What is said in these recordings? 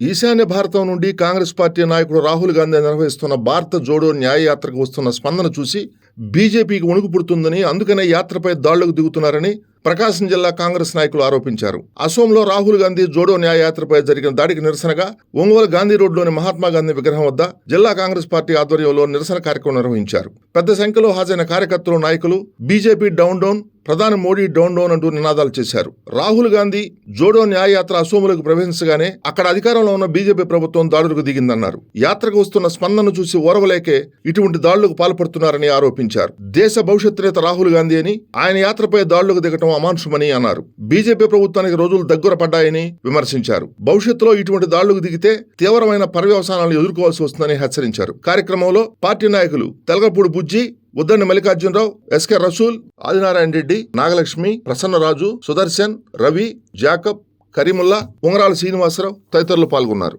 ఈశాన్య భారతం నుండి కాంగ్రెస్ పార్టీ నాయకుడు రాహుల్ గాంధీ నిర్వహిస్తున్న భారత జోడో న్యాయ యాత్రకు వస్తున్న స్పందన చూసి బీజేపీకి వణుకు పుడుతుందని, అందుకనే యాత్రపై దాడులకు దిగుతున్నారని ప్రకాశం జిల్లా కాంగ్రెస్ నాయకులు ఆరోపించారు. అసోంలో రాహుల్ గాంధీ జోడో న్యాయ యాత్రపై జరిగిన దాడికి నిరసనగా ఒంగోలు గాంధీ రోడ్లోని మహాత్మా గాంధీ విగ్రహం వద్ద జిల్లా కాంగ్రెస్ పార్టీ ఆధ్వర్యంలో నిరసన కార్యక్రమం నిర్వహించారు. పెద్ద సంఖ్యలో హాజరైన కార్యకర్తలు, నాయకులు బీజేపీ డౌన్ డౌన్, ప్రధాని మోడీ డౌన్ డౌన్ అంటూ నినాదాలు చేశారు. రాహుల్ గాంధీ జోడో న్యాయ యాత్ర అసోంలోకి ప్రవేశించగానే అక్కడ అధికారంలో ఉన్న బీజేపీ ప్రభుత్వం దాడులకు దిగిందన్నారు. యాత్రకు వస్తున్న స్పందనను చూసి ఓర్వలేకే ఇటువంటి దాడులకు పాల్పడుతున్నారని ఆరోపించారు. దేశ భవిష్యత్ నేత రాహుల్ గాంధీ అని, ఆయన యాత్రపై దాడులకు దిగటం అమానుషమని అన్నారు. బీజేపీ ప్రభుత్వానికి రోజులు దగ్గర పడ్డాయని విమర్శించారు. భవిష్యత్తులో ఇటువంటి దాడులకు దిగితే తీవ్రమైన పర్యవసానాలను ఎదుర్కోవాల్సి వస్తుందని హెచ్చరించారు. కార్యక్రమంలో పార్టీ నాయకులు తెలగపూడి బుజ్జి, ఉద్దండి మల్లికార్జునరావు, ఎస్కే రసూల్, ఆదినారాయణ రెడ్డి, నాగలక్ష్మి, ప్రసన్నరాజు, సుదర్శన్, రవి, జాకబ్, కరీముల్లా, ఉంగరాల శ్రీనివాసరావు తదితరులు పాల్గొన్నారు.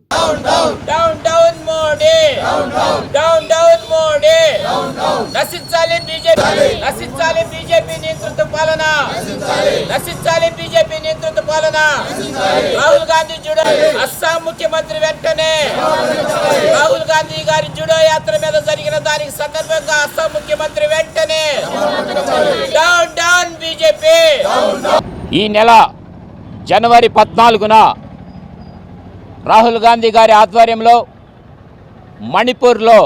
రాహుల్ గాంధీ జుడో అస్సాం ముఖ్యమంత్రి వెంటనే రాహుల్ గాంధీ గారి జుడో యాత్ర మీద జరిగిన దానికి సందర్భంగా అస్సాం ముఖ్యమంత్రి వెంటనే డౌన్ డౌన్ బీజేపీ. ఈ నెల జనవరి 14న రాహుల్ గాంధీ గారి ఆధ్వర్యంలో మణిపూర్లో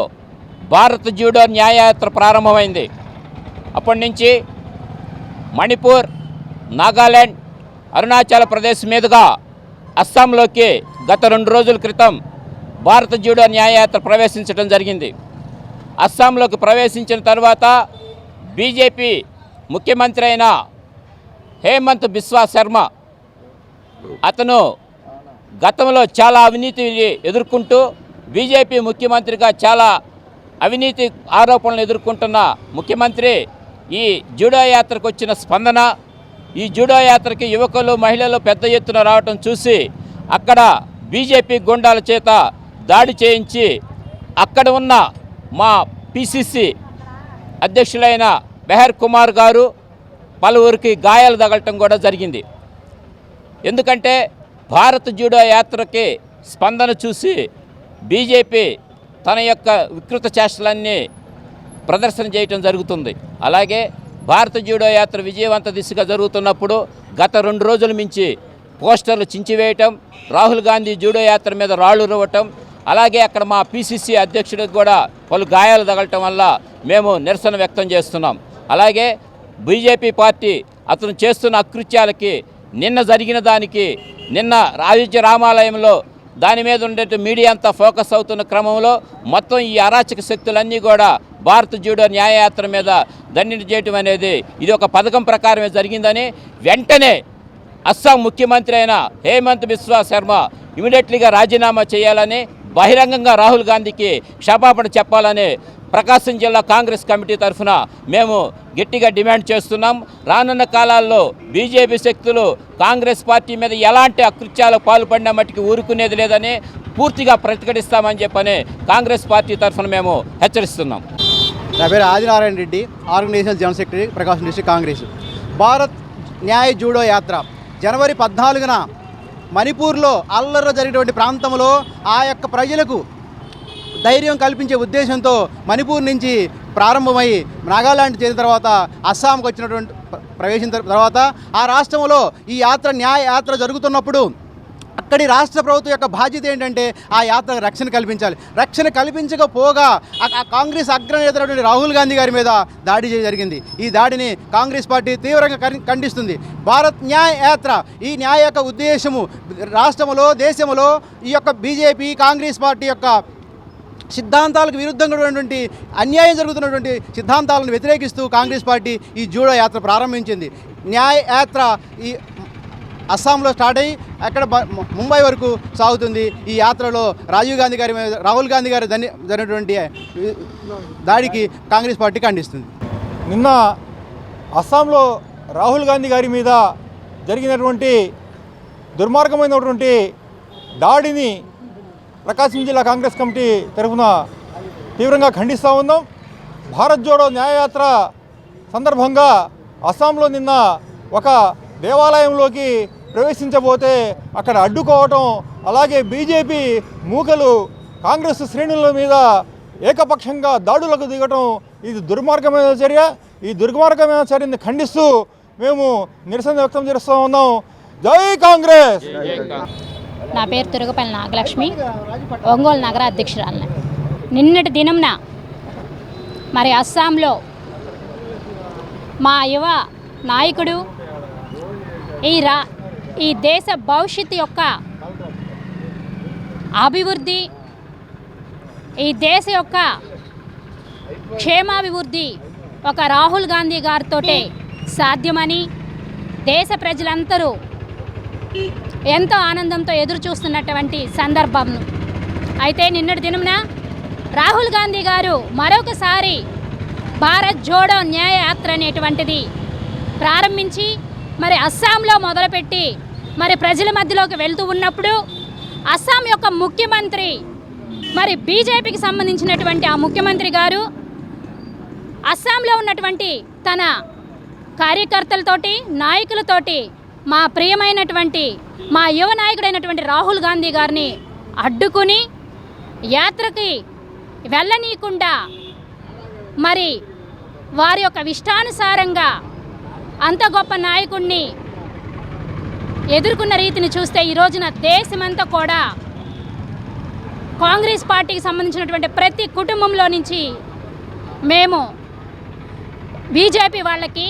భారత్ జూడో న్యాయయాత్ర ప్రారంభమైంది. అప్పటి నుంచి మణిపూర్, నాగాలాండ్, అరుణాచల్ ప్రదేశ్ మీదుగా అస్సాంలోకి గత 2 రోజుల క్రితం భారత జూడో న్యాయయాత్ర ప్రవేశించడం జరిగింది. అస్సాంలోకి ప్రవేశించిన తర్వాత బీజేపీ ముఖ్యమంత్రి అయిన హేమంత్ బిస్వా శర్మ, అతను గతంలో చాలా అవినీతిని ఎదుర్కొంటూ బీజేపీ ముఖ్యమంత్రిగా చాలా అవినీతి ఆరోపణలు ఎదుర్కొంటున్న ముఖ్యమంత్రి ఈ జూడో యాత్రకు వచ్చిన స్పందన, ఈ జూడో యాత్రకి యువకులు, మహిళలు పెద్ద ఎత్తున రావటం చూసి అక్కడ బీజేపీ గుండాల చేత దాడి చేయించి అక్కడ ఉన్న మా పిసిసి అధ్యక్షులైన మెహర్ కుమార్ గారు పలువురికి గాయాలు తగలటం కూడా జరిగింది. ఎందుకంటే భారత్ జూడో యాత్రకి స్పందన చూసి బీజేపీ తన యొక్క వికృత చేష్టలన్నీ ప్రదర్శన చేయటం జరుగుతుంది. అలాగే భారత జూడో యాత్ర విజయవంత దిశగా జరుగుతున్నప్పుడు గత 2 రోజుల మించి పోస్టర్లు చించివేయటం, రాహుల్ గాంధీ జూడో యాత్ర మీద రాళ్లు రువ్వటం, అలాగే అక్కడ మా పిసిసి అధ్యక్షుడికి కూడా పలు గాయాలు తగలటం వల్ల మేము నిరసన వ్యక్తం చేస్తున్నాం. అలాగే బీజేపీ పార్టీ అతను చేస్తున్న అకృత్యాలకి నిన్న జరిగిన దానికి, నిన్న అయోధ్య రామాలయంలో దాని మీద ఉండే మీడియా అంతా ఫోకస్ అవుతున్న క్రమంలో మొత్తం ఈ అరాచక శక్తులన్నీ కూడా భారత జూడో న్యాయయాత్ర మీద దండన చేయటం అనేది ఇది ఒక పథకం ప్రకారమే జరిగిందని, వెంటనే అస్సాం ముఖ్యమంత్రి అయిన హేమంత్ బిస్వా శర్మ ఇమీడియట్లీగా రాజీనామా చేయాలని, బహిరంగంగా రాహుల్ గాంధీకి క్షమాపణ చెప్పాలని ప్రకాశం జిల్లా కాంగ్రెస్ కమిటీ తరఫున మేము గట్టిగా డిమాండ్ చేస్తున్నాం. రానున్న కాలాల్లో బీజేపీ శక్తులు కాంగ్రెస్ పార్టీ మీద ఎలాంటి అకృత్యాలకు పాల్పడిన మట్టికి ఊరుకునేది లేదని పూర్తిగా ప్రతిఘటిస్తామని చెప్పని కాంగ్రెస్ పార్టీ తరఫున మేము హెచ్చరిస్తున్నాం. నా పేరు Adinarayana Reddy, organisation general secretary, Prakasam district Congress. Bharat Nyay Jodo యాత్ర జనవరి 14న మణిపూర్లో అల్లర్లో జరిగినటువంటి ప్రాంతంలో ఆ యొక్క ప్రజలకు ధైర్యం కల్పించే ఉద్దేశంతో మణిపూర్ నుంచి ప్రారంభమై నాగాలాండ్ చేసిన తర్వాత అస్సాంకి వచ్చినటువంటి ప్రవేశించిన తర్వాత ఆ రాష్ట్రంలో ఈ న్యాయ యాత్ర జరుగుతున్నప్పుడు అక్కడి రాష్ట్ర ప్రభుత్వం యొక్క బాధ్యత ఏంటంటే ఆ యాత్రకు రక్షణ కల్పించాలి. రక్షణ కల్పించకపోగా ఆ కాంగ్రెస్ అగ్రనేత రాహుల్ గాంధీ గారి మీద దాడి జరిగింది. ఈ దాడిని కాంగ్రెస్ పార్టీ తీవ్రంగా ఖండిస్తుంది. భారత్ న్యాయ యాత్ర, ఈ న్యాయ యొక్క ఉద్దేశము రాష్ట్రంలో, దేశంలో ఈ యొక్క బీజేపీ, కాంగ్రెస్ పార్టీ యొక్క సిద్ధాంతాలకు విరుద్ధంగా ఉన్నటువంటి అన్యాయం జరుగుతున్నటువంటి సిద్ధాంతాలను వ్యతిరేకిస్తూ కాంగ్రెస్ పార్టీ ఈ జూడో యాత్ర ప్రారంభించింది. న్యాయ యాత్ర ఈ అస్సాంలో స్టార్ట్ అయ్యి అక్కడ ముంబై వరకు సాగుతుంది. ఈ యాత్రలో రాహుల్ గాంధీ గారి జరిగినటువంటి దాడికి కాంగ్రెస్ పార్టీ ఖండిస్తుంది. నిన్న అస్సాంలో రాహుల్ గాంధీ గారి మీద జరిగినటువంటి దుర్మార్గమైనటువంటి దాడిని ప్రకాశం జిల్లా కాంగ్రెస్ కమిటీ తరఫున తీవ్రంగా ఖండిస్తూ ఉన్నాం. భారత్ జోడో న్యాయయాత్ర సందర్భంగా అస్సాంలో నిన్న ఒక దేవాలయంలోకి ప్రవేశించబోతే అక్కడ అడ్డుకోవటం, అలాగే బీజేపీ మూకలు కాంగ్రెస్ శ్రేణుల మీద ఏకపక్షంగా దాడులకు దిగటం ఇది దుర్మార్గమైన చర్య. ఈ దుర్మార్గమైన చర్యని ఖండిస్తూ మేము నిరసన వ్యక్తం చేస్తూ ఉన్నాం. జై కాంగ్రెస్. నా పేరు తిరుగుపల్లి నాగలక్ష్మి, ఒంగోలు నగర అధ్యక్షురాలిని. నిన్నటి దినంన మరి అస్సాంలో మా యువ నాయకుడు ఈ దేశ భవిష్యత్తు యొక్క అభివృద్ధి, ఈ దేశ యొక్క క్షేమాభివృద్ధి ఒక రాహుల్ గాంధీ గారితో సాధ్యమని దేశ ప్రజలందరూ ఎంతో ఆనందంతో ఎదురు చూస్తున్నటువంటి సందర్భం. అయితే నిన్నటి దినమున రాహుల్ గాంధీ గారు మరొకసారి భారత్ జోడో న్యాయ యాత్ర అనేటువంటిది ప్రారంభించి మరి అస్సాంలో మొదలుపెట్టి మరి ప్రజల మధ్యలోకి వెళ్తూ ఉన్నప్పుడు అస్సాం యొక్క ముఖ్యమంత్రి మరి బీజేపీకి సంబంధించినటువంటి ఆ ముఖ్యమంత్రి గారు అస్సాంలో ఉన్నటువంటి తన కార్యకర్తలతోటి నాయకులతోటి మా ప్రియమైనటువంటి మా యువ నాయకుడైనటువంటి రాహుల్ గాంధీ గారిని అడ్డుకుని యాత్రకి వెళ్ళనీయకుండా మరి వారి యొక్క ఇష్టానుసారంగా అంత గొప్ప నాయకుడిని ఎదుర్కొన్న రీతిని చూస్తే ఈ రోజున దేశమంతా కూడా కాంగ్రెస్ పార్టీకి సంబంధించినటువంటి ప్రతి కుటుంబంలో నుంచి మేము బీజేపీ వాళ్ళకి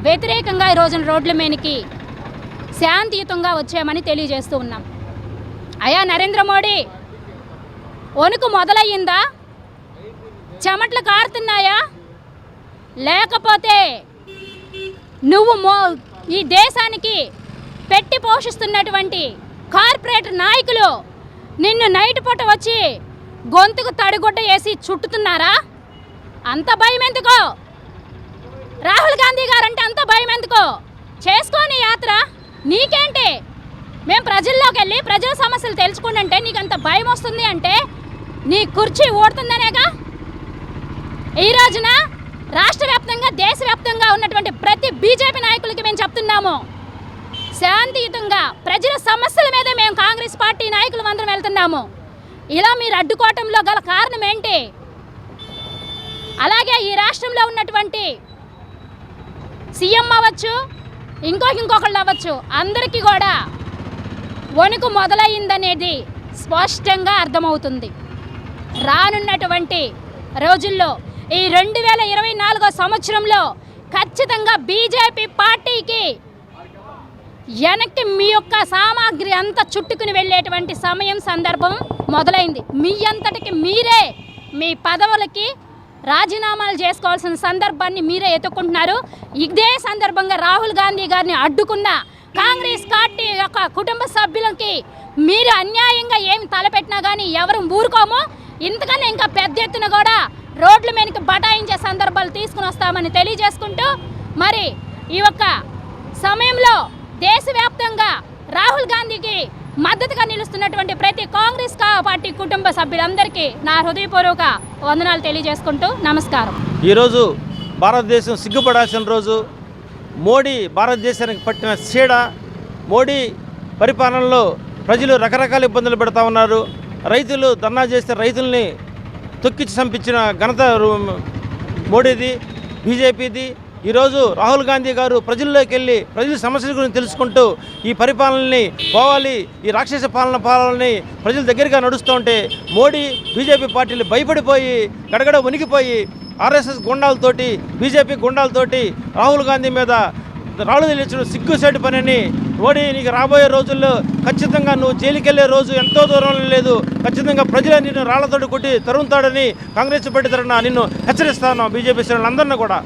వ్యతిరేకంగా ఈ రోజున రోడ్ల మీదకి శాంతియుతంగా వచ్చామని తెలియజేస్తూ ఉన్నాం. అయ్యా నరేంద్ర మోడీ, వణుకు మొదలయ్యిందా? చెమట్లు కారుతున్నాయా? లేకపోతే నువ్వు ఈ దేశానికి పెట్టి పోషిస్తున్నటువంటి కార్పొరేట్ నాయకులు నిన్ను నైట్ పూట వచ్చి గొంతుకు తడిగుడ్డ వేసి చుట్టుతున్నారా? అంత భయం ఎందుకో? రాహుల్ గాంధీ గారంటే అంత భయం ఎందుకో? చేసుకోని యాత్ర నీకేంటి? మేము ప్రజల్లోకి వెళ్ళి ప్రజల సమస్యలు తెలుసుకుంటుంటే నీకు అంత భయం వస్తుంది అంటే నీ కుర్చీ ఓడుతుందనేగా. ఈ రోజున రాష్ట్ర వ్యాప్తంగా దేశవ్యాప్తంగా ఉన్నటువంటి ప్రతి బీజేపీ నాయకులకి మేము చెప్తున్నాము, శాంతియుతంగా ప్రజల సమస్యల మీద మేము కాంగ్రెస్ పార్టీ నాయకులు అందరం వెళ్తున్నాము. ఇలా మీరు అడ్డుకోవటంలో గల కారణం ఏంటి? అలాగే ఈ రాష్ట్రంలో ఉన్నటువంటి సీఎం అవ్వచ్చు, ఇంకొకళ్ళు అవ్వచ్చు, అందరికీ కూడా వణుకు మొదలయ్యిందనేది స్పష్టంగా అర్థమవుతుంది. రానున్నటువంటి రోజుల్లో ఈ 2024 సంవత్సరంలో ఖచ్చితంగా బీజేపీ పార్టీకి వెనక్కి మీ యొక్క సామాగ్రి అంతా చుట్టుకుని వెళ్ళేటువంటి సమయం సందర్భం మొదలైంది. మీ అంతటికి మీరే మీ పదవులకి రాజీనామాలు చేసుకోవాల్సిన సందర్భాన్ని మీరే ఎత్తుకుంటున్నారు. ఇదే సందర్భంగా రాహుల్ గాంధీ గారిని అడ్డుకున్న కాంగ్రెస్ పార్టీ యొక్క కుటుంబ సభ్యులకి మీరు అన్యాయంగా ఏమి తలపెట్టినా కానీ ఎవరు ఊరుకోము. ఇంతకన్నా ఇంకా పెద్ద ఎత్తున కూడా రోడ్ల మీదకి బటాయించే సందర్భాలు తీసుకుని వస్తామని తెలియజేసుకుంటూ మరి ఈ యొక్క సమయంలో దేశవ్యాప్తంగా రాహుల్ గాంధీకి మద్దతుగా నిలుస్తున్నటువంటి ప్రతి కాంగ్రెస్ పార్టీ కుటుంబ సభ్యులందరికీ నా హృదయపూర్వక వందనాలు తెలియజేసుకుంటూ నమస్కారం. ఈరోజు భారతదేశం సిగ్గుపడాల్సిన రోజు. మోడీ భారతదేశానికి పట్టిన చీడ. మోడీ పరిపాలనలో ప్రజలు రకరకాల ఇబ్బందులు పెడతా ఉన్నారు. రైతులు ధర్నా చేస్తే రైతుల్ని తొక్కించి చంపించిన ఘనత మోడీది, బీజేపీది. ఈరోజు రాహుల్ గాంధీ గారు ప్రజల్లోకి వెళ్ళి ప్రజల సమస్యల గురించి తెలుసుకుంటూ ఈ పరిపాలనని పోవాలి, ఈ రాక్షస పాలనని ప్రజల దగ్గరగా నడుస్తూ ఉంటే మోడీ బీజేపీ పార్టీలు భయపడిపోయి గడగడ వణికిపోయి ఆర్ఎస్ఎస్ గుండాలతోటి బీజేపీ గుండాలతోటి రాహుల్ గాంధీ మీద రాళ్ళు తెలియచడం సిగ్గుసేటు పనిని. మోడీ నీకు రాబోయే రోజుల్లో ఖచ్చితంగా నువ్వు జైలుకెళ్లే రోజు ఎంతో దూరం లేదు. ఖచ్చితంగా ప్రజలే నిన్ను రాళ్లతోటి కొట్టి తరుముతాడని కాంగ్రెస్ పార్టీ తరఫున నిన్ను హెచ్చరిస్తాను. బీజేపీ శ్రేణులందరినీ కూడా